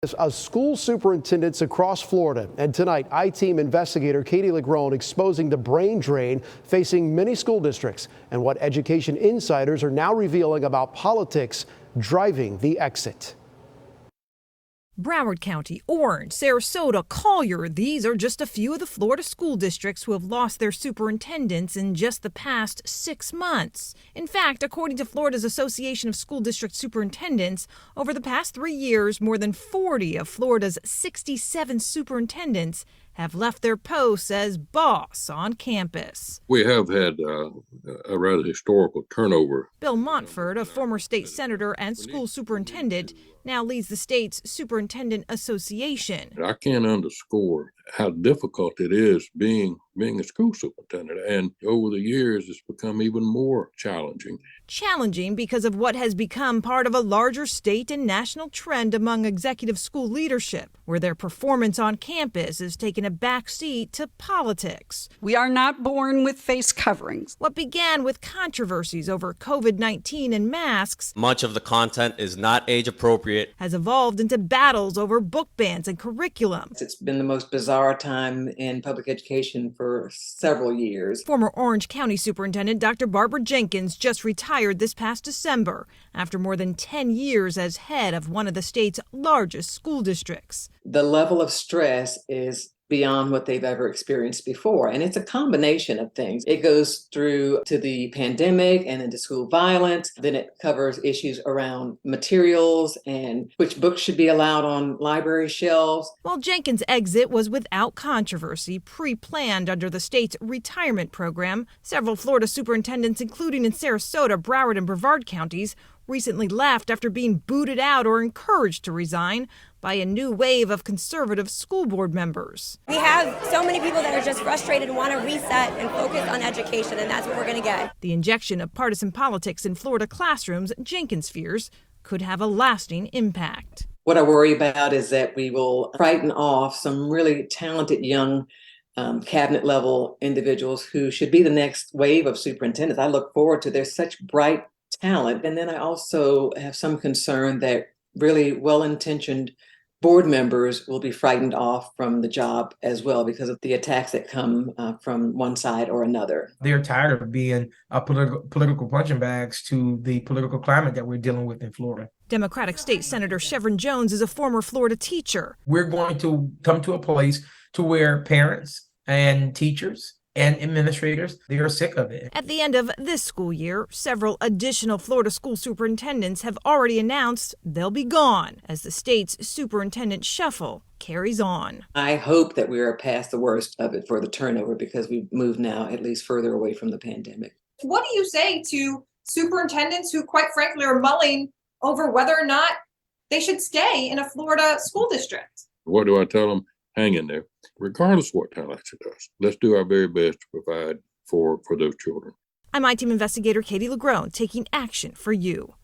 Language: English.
Of school superintendents across Florida. And tonight, I-Team investigator Katie Legrone exposing the brain drain facing many school districts and what education insiders are now revealing about politics driving the exit. Broward County, Orange, Sarasota, Collier, these are just a few of the Florida school districts who have lost their superintendents in just the past 6 months. In fact, according to Florida's Association of School District Superintendents, over the past 3 years, more than 40 of Florida's 67 superintendents have left their posts as boss on campus. We have had a rather historical turnover. Bill Montford, a former state senator and school superintendent, now leads the state's Superintendent Association. I can't underscore how difficult it is being a school superintendent. And over the years, it's become even more challenging. Challenging because of what has become part of a larger state and national trend among executive school leadership, where their performance on campus has taken a backseat to politics. We are not born with face coverings. What began with controversies over COVID-19 and masks, much of the content is not age appropriate, has evolved into battles over book bans and curriculum. It's been the most bizarre time in public education for several years. Former Orange County Superintendent Dr. Barbara Jenkins just retired this past December after more than 10 years as head of one of the state's largest school districts. The level of stress is beyond what they've ever experienced before. And it's a combination of things. It goes through to the pandemic and into school violence. Then it covers issues around materials and which books should be allowed on library shelves. While Jenkins' exit was without controversy, pre-planned under the state's retirement program, several Florida superintendents, including in Sarasota, Broward, and Brevard counties, recently left after being booted out or encouraged to resign by a new wave of conservative school board members. We have so many people that are just frustrated and want to reset and focus on education, and that's what we're going to get. The injection of partisan politics in Florida classrooms, Jenkins fears, could have a lasting impact. What I worry about is that we will frighten off some really talented young cabinet level individuals who should be the next wave of superintendents. I look forward to their such bright talent. And then I also have some concern that really well-intentioned board members will be frightened off from the job as well because of the attacks that come from one side or another. They're tired of being political punching bags to the political climate that we're dealing with in Florida. Democratic State Senator Chevron Jones is a former Florida teacher. We're going to come to a place to where parents and teachers and administrators, they are sick of it. At the end of this school year, several additional Florida school superintendents have already announced they'll be gone as the state's superintendent shuffle carries on. I hope that we are past the worst of it for the turnover because we've moved now at least further away from the pandemic. What do you say to superintendents who, quite frankly, are mulling over whether or not they should stay in a Florida school district? What do I tell them? Hang in there, regardless of what Tallahatchie does. Let's do our very best to provide for those children. I'm I-Team investigator Katie Legrone, taking action for you.